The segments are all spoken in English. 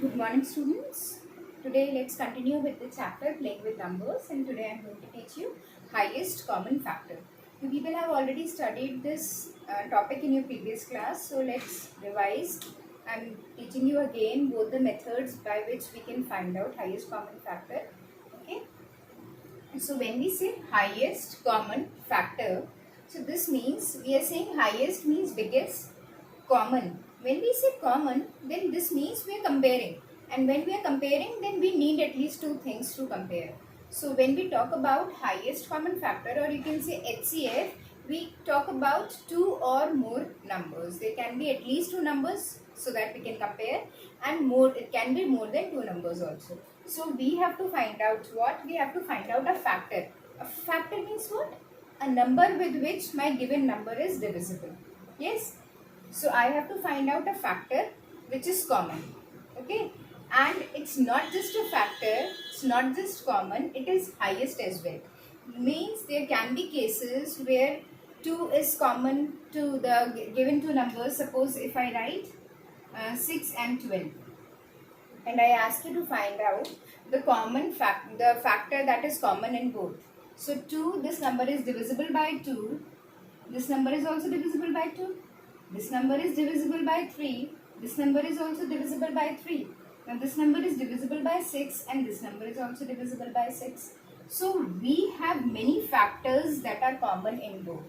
Good morning, students. Today let's continue with the chapter Playing with Numbers, and today I am going to teach you highest common factor. You people have already studied this topic in your previous class, so let's revise. I am teaching you again both the methods by which we can find out highest common factor. Okay. So when we say highest common factor, so this means we are saying highest means biggest, common. When we say common, then this means we are comparing. And when we are comparing, then we need at least two things to compare. So when we talk about highest common factor, or you can say HCF, we talk about two or more numbers. There can be at least two numbers so that we can compare, and more, it can be more than two numbers also. So we have to find out what? We have to find out a factor. A factor means what? A number with which my given number is divisible. Yes? So I have to find out a factor which is common. Okay? And it's not just a factor, it's not just common, it is highest as well. Means there can be cases where 2 is common to the given two numbers. Suppose if I write 6 and 12. And I ask you to find out the factor that is common in both. So 2, this number is divisible by 2. This number is also divisible by 2. This number is divisible by 3. This number is also divisible by 3. Now this number is divisible by 6, and this number is also divisible by 6. So we have many factors that are common in both.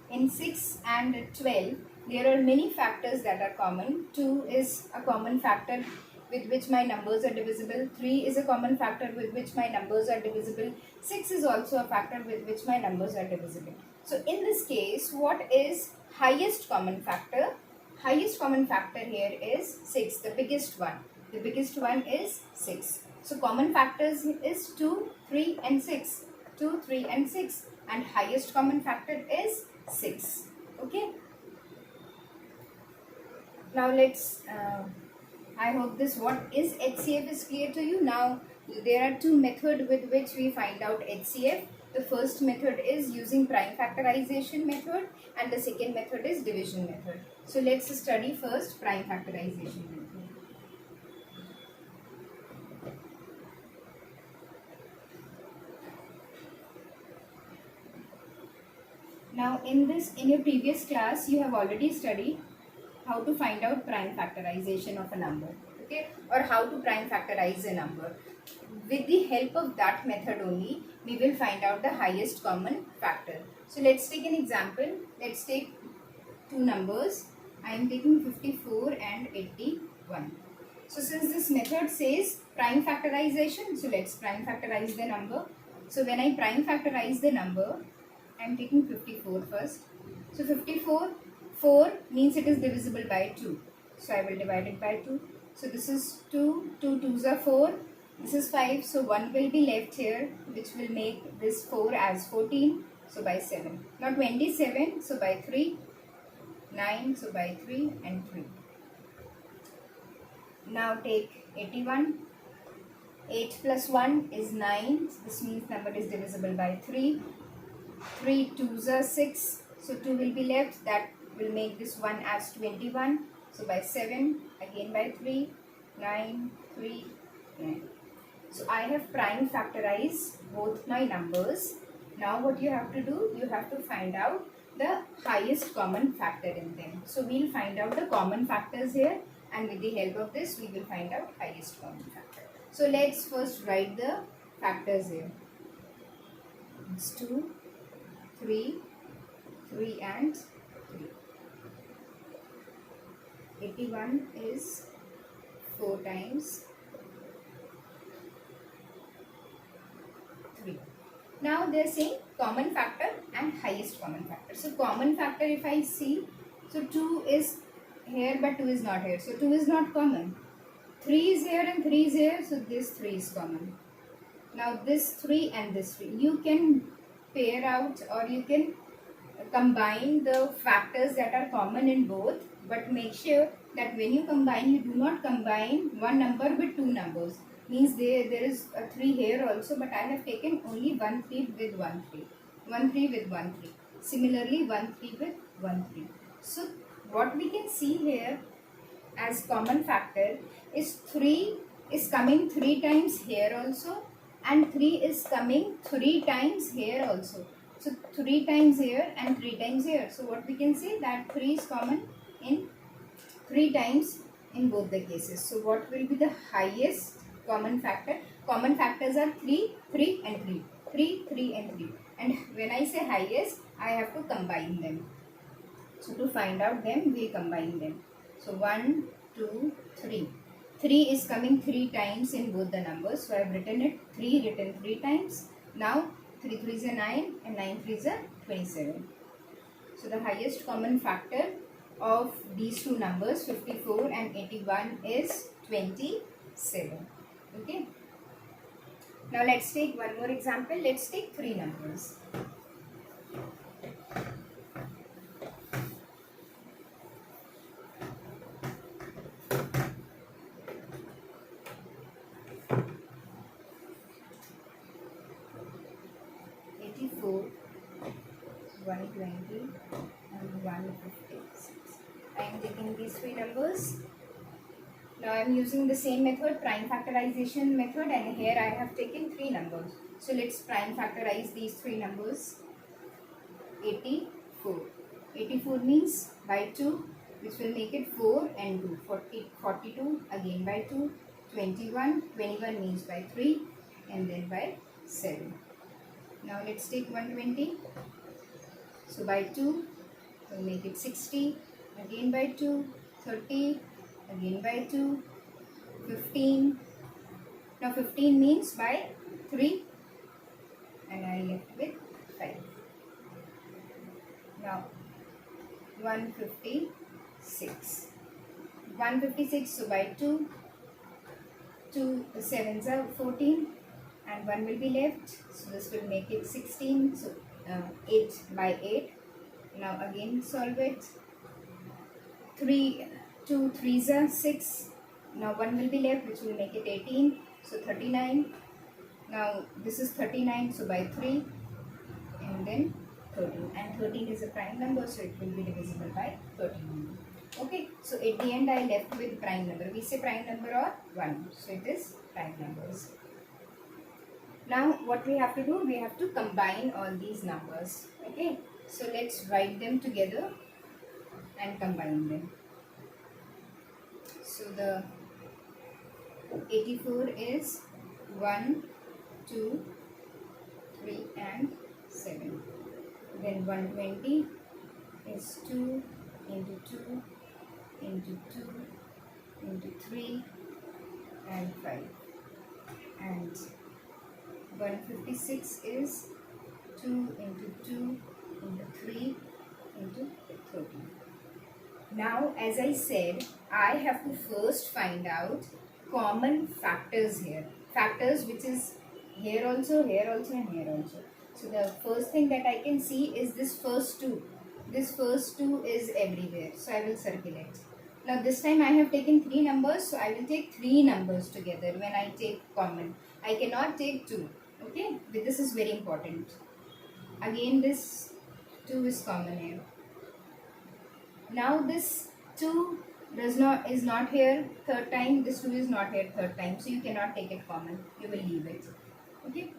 In 6 and 12, there are many factors that are common. 2 is a common factor with which my numbers are divisible. 3 is a common factor with which my numbers are divisible. 6 is also a factor with which my numbers are divisible. So in this case, what is highest common factor? Highest common factor here is 6, the biggest one. The biggest one is 6. So common factors is 2, 3 and 6. 2, 3 and 6. And highest common factor is 6. Okay. Now let's... I hope this what is HCF is clear to you. Now there are two methods with which we find out HCF. The first method is using prime factorization method, and the second method is division method. So let's study first prime factorization method. Now in your previous class you have already studied how to find out prime factorization of a number, okay, or how to prime factorize a number. With the help of that method only, we will find out the highest common factor. So let's take an example. Let's take two numbers. I am taking 54 and 81. So since this method says prime factorization, so let's prime factorize the number. So when I prime factorize the number, I am taking 54 first. So 54, 4 means it is divisible by 2. So I will divide it by 2. So this is 2, 2 2s are 4. This is 5. So 1 will be left here, which will make this 4 as 14. So by 7. Now 27. So by 3. 9. So by 3 and 3. Now take 81. 8 plus 1 is 9. This means number is divisible by 3. 3 2s are 6. So 2 will be left. That will make this 1 as 21. So by 7, again by 3, 9, 3, 9. So I have prime factorized both my numbers. Now what you have to do, you have to find out the highest common factor in them. So we will find out the common factors here, and with the help of this we will find out highest common factor. So let's first write the factors here. It's 2, 3, 3 and 3. 81 is 4 times 3. Now they are saying common factor and highest common factor. So common factor, if I see, so 2 is here but 2 is not here. So 2 is not common. 3 is here and 3 is here. So this 3 is common. Now this 3 and this 3. You can pair out, or you can combine the factors that are common in both, but make sure that when you combine, you do not combine one number with two numbers. Means there is a 3 here also, but I have taken only 1 3 with 1 3. 1 3 with 1 3. Similarly 1 3 with 1 3. So what we can see here, as common factor is 3 is coming 3 times here also, and 3 is coming 3 times here also. So 3 times here and 3 times here. So what we can say, that 3 is common in 3 times in both the cases. So what will be the highest common factor? Common factors are 3, 3 and 3. 3, 3 and 3. And when I say highest, I have to combine them. So to find out them, we combine them. So 1, 2, 3. 3 is coming 3 times in both the numbers. So I have written it 3 written 3 times. Now 3 3 is a 9 and 9 3 is a 27. So the highest common factor of these two numbers 54 and 81 is 27. Okay. Now let's take one more example. Let's take 3 numbers. and 156. I am taking these 3 numbers. Now I am using the same method, prime factorization method, and here I have taken 3 numbers. So let's prime factorize these 3 numbers. 84. 84 means by 2, which will make it 4 and 2. 42 again by 2. 21. 21 means by 3 and then by 7. Now let's take 120. So by 2 we'll make it 60, again by 2, 30, again by 2, 15. Now 15 means by 3 and I left with 5. Now 156. 156, so by 2, 2 sevens are 14 and 1 will be left. So this will make it 16. So 8 by 8. Now again solve it. 2 3s are 6. Now 1 will be left, which will make it 18. So 39. Now this is 39. So by 3 and then 13. And 13 is a prime number, so it will be divisible by 13. Okay. So at the end I left with prime number. We say prime number or 1. So it is prime numbers. Now what we have to do, we have to combine all these numbers. Okay, so let's write them together and combine them. So the 84 is 1, 2, 3 and 7. Then 120 is 2 into 2 into 2 into 3 and 5. And 156 is 2 into 2 into 3 into 13. Now as I said, I have to first find out common factors here. Factors which is here also and here also. So the first thing that I can see is this first 2. This first 2 is everywhere. So I will circle it. Now this time I have taken 3 numbers. So I will take 3 numbers together when I take common. I cannot take 2. Okay, this is very important. Again this 2 is common here. Now this 2 is not here third time. This 2 is not here third time. So you cannot take it common. You will leave it. Okay.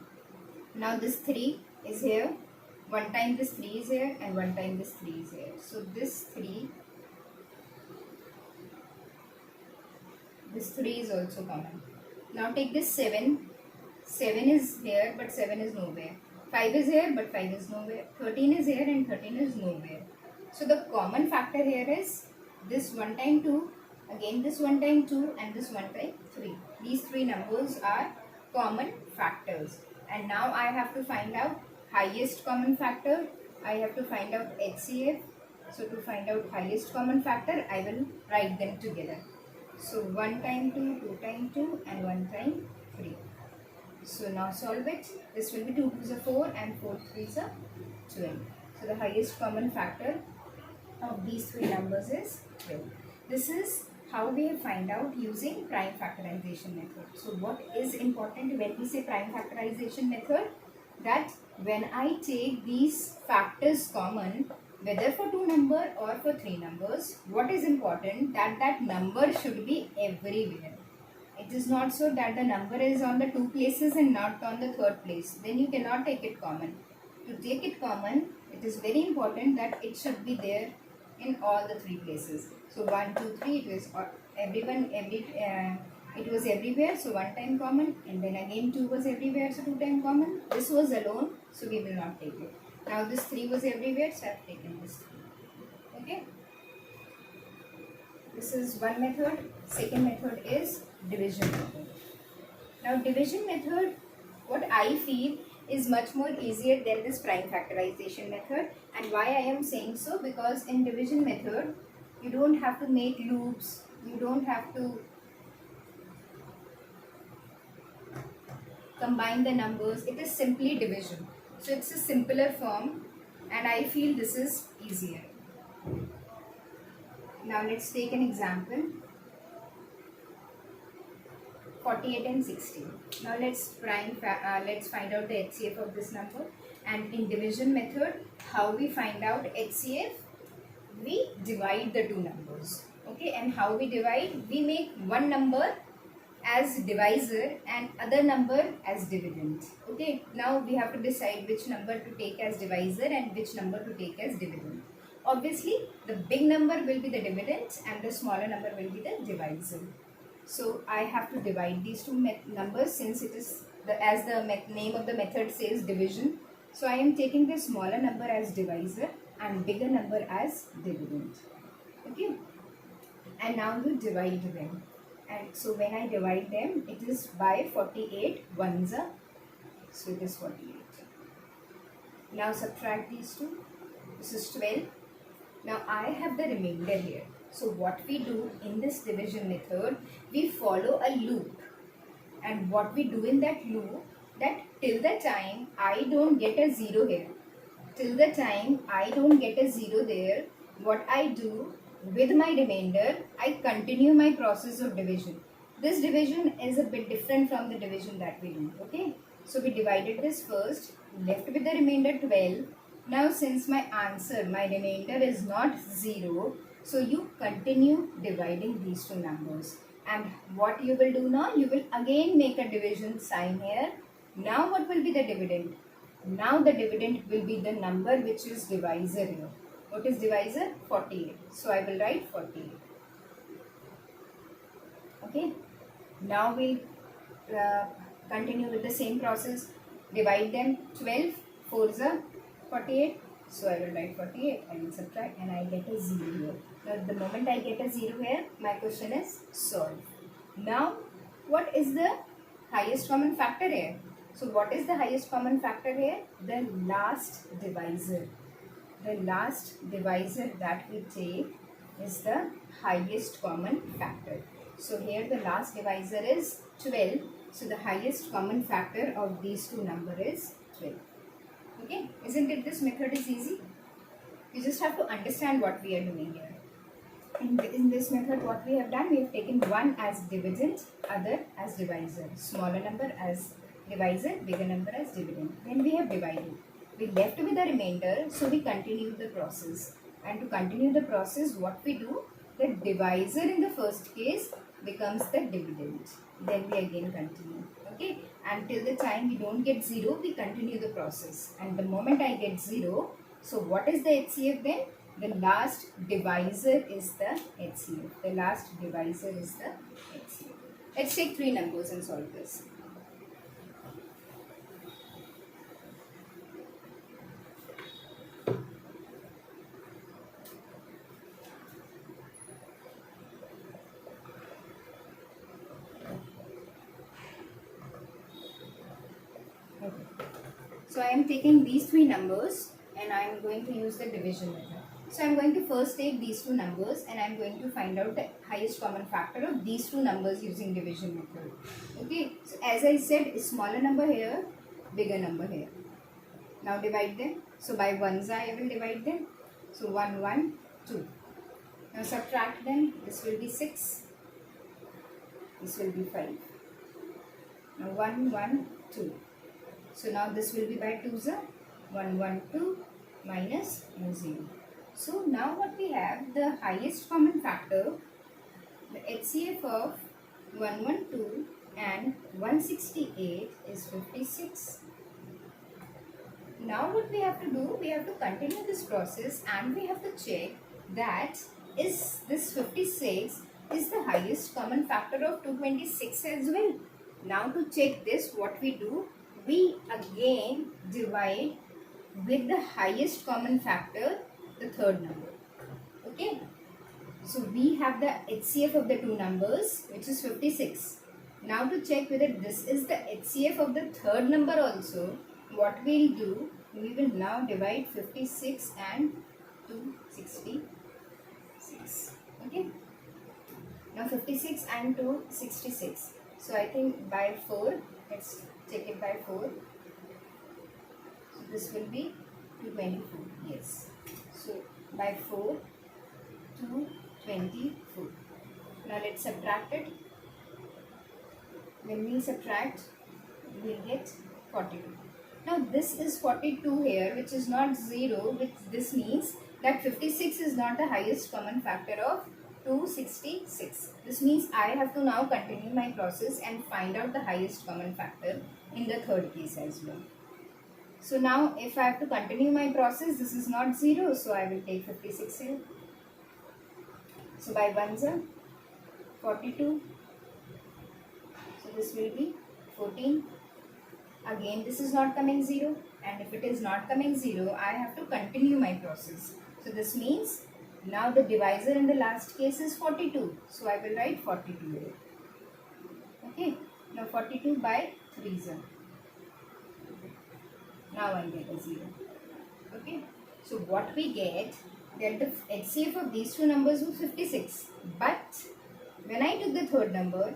Now this 3 is here. One time this 3 is here and one time this 3 is here. So this 3 is also common. Now take this 7. 7 is here but 7 is nowhere. 5 is here but 5 is nowhere. 13 is here and 13 is nowhere. So the common factor here is this 1 time 2, again this 1 time 2 and this 1 time 3. These 3 numbers are common factors. And now I have to find out highest common factor. I have to find out HCF. So to find out highest common factor, I will write them together. So 1 time 2, 2 time 2 and 1 time 3. So now solve it. This will be 2 2s are 4 and 4 3s are 12. So the highest common factor of these 3 numbers is 12. This is how we find out using prime factorization method. So what is important when we say prime factorization method? That when I take these factors common, whether for two number or for three numbers, what is important that that number should be everywhere. It is not so that the number is on the two places and not on the third place. Then you cannot take it common. To take it common, it is very important that it should be there in all the three places. So 1, 2, 3, it was it was everywhere, so one time common, and then again 2 was everywhere, so two time common. This was alone, so we will not take it. Now this 3 was everywhere, so I have taken this 3. Okay. This is one method. Second method is division method. Now division method, what I feel is much more easier than this prime factorization method. And why I am saying so, because in division method you don't have to make loops, you don't have to combine the numbers, it is simply division. So it's a simpler form and I feel this is easier. Now let's take an example. 48 and 60. Now let's find out the HCF of this number. And in division method, how we find out HCF? We divide the two numbers. Okay, and how we divide? We make one number as divisor and other number as dividend. Okay, now we have to decide which number to take as divisor and which number to take as dividend. Obviously, the big number will be the dividend and the smaller number will be the divisor. So I have to divide these two numbers since it is as the name of the method says division. So I am taking the smaller number as divisor and bigger number as dividend. Okay, and now you divide them. And so when I divide them, it is by 48 ones are, so it is 48. Now subtract these two. This is 12. Now I have the remainder here. So what we do in this division method, we follow a loop. And what we do in that loop, that till the time I don't get a 0 here, till the time I don't get a 0 there, what I do with my remainder, I continue my process of division. This division is a bit different from the division that we do. Okay, so we divided this first, left with the remainder 12. Now since my answer, my remainder is not 0, so you continue dividing these two numbers. And what you will do now, you will again make a division sign here. Now what will be the dividend? Now the dividend will be the number which is divisor here. What is divisor? 48. So I will write 48. Okay. Now we'll continue with the same process. Divide them. 12 4s are 48. So I will write 48. I will subtract and I get a 0 here. Now the moment I get a 0 here, my question is solved. Now what is the highest common factor here? So what is the highest common factor here? The last divisor. The last divisor that we take is the highest common factor. So here the last divisor is 12. So the highest common factor of these two numbers is 12. Okay, isn't it this method is easy? You just have to understand what we are doing here. In this method, what we have done, we have taken one as dividend, other as divisor, smaller number as divisor, bigger number as dividend. Then we have divided. We left with the remainder, so we continue the process. And to continue the process, what we do, the divisor in the first case becomes the dividend. Then we again continue. Okay, until the time we don't get 0, we continue the process. And the moment I get 0, so what is the HCF then? The last divisor is the HCF. The last divisor is the HCF. Let's take 3 numbers and solve this. So I am taking these 3 numbers and I am going to use the division method. So I am going to first take these 2 numbers and I am going to find out the highest common factor of these 2 numbers using division method. Okay, so as I said, smaller number here, bigger number here. Now divide them. So by ones I will divide them. So 1, 1, 2. Now subtract them. This will be 6. This will be 5. Now 1, 1, 2. So now this will be by 2s, 1, 1, 2 minus 0. So now what we have, the highest common factor, the HCF of 112 and 168 is 56. Now what we have to do, we have to continue this process and we have to check that is this 56 is the highest common factor of 226 as well. Now to check this, what we do, we again divide with the highest common factor, the third number. Okay. So we have the HCF of the two numbers, which is 56. Now to check whether this is the HCF of the third number also, what we'll do, we will now divide 56 and 266. Okay. Now 56 and 266. So I think by 4, let's check it by 4. So this will be 224. Yes. So by 4, 224. Now let's subtract it. When we subtract, we'll get 42. Now this is 42 here, which is not 0, which this means that 56 is not the highest common factor of 266. This means I have to now continue my process and find out the highest common factor in the third case as well. So now if I have to continue my process, this is not 0, so I will take 56 here. So by 1s are 42. So this will be 14. Again this is not coming 0, and if it is not coming 0, I have to continue my process. So this means now the divisor in the last case is 42. So I will write 42 here. Okay. Now 42 by 3s are. Now I get a 0. Okay. So what we get, that the HCF of these two numbers was 56. But when I took the third number,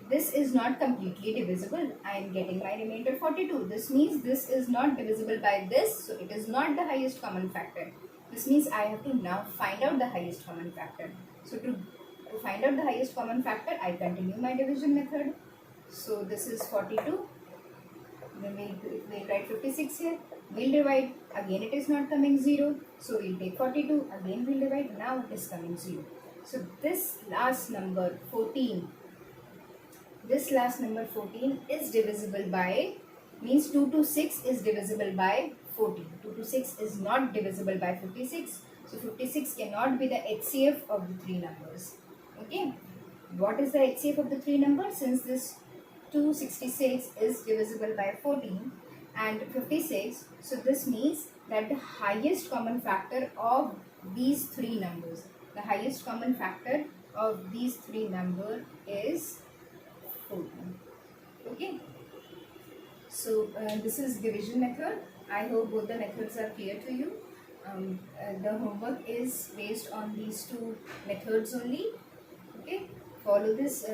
this is not completely divisible. I am getting my remainder 42. This means this is not divisible by this. So it is not the highest common factor. This means I have to now find out the highest common factor. So to find out the highest common factor, I continue my division method. So this is 42. Then we'll write 56 here. We'll divide. Again it is not coming 0. So we'll take 42. Again we'll divide. Now it is coming 0. So this last number 14. This last number 14 is divisible by, means 2 to 6 is divisible by 14. 2 to 6 is not divisible by 56. So 56 cannot be the HCF of the three numbers. Okay. What is the HCF of the three numbers? Since this 266 is divisible by 14 and 56. So this means that the highest common factor of these three numbers, the highest common factor of these three numbers is 14. Okay. So this is division method. I hope both the methods are clear to you. The homework is based on these two methods only. Okay. Follow this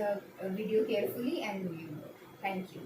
video carefully and do your work. Thank you.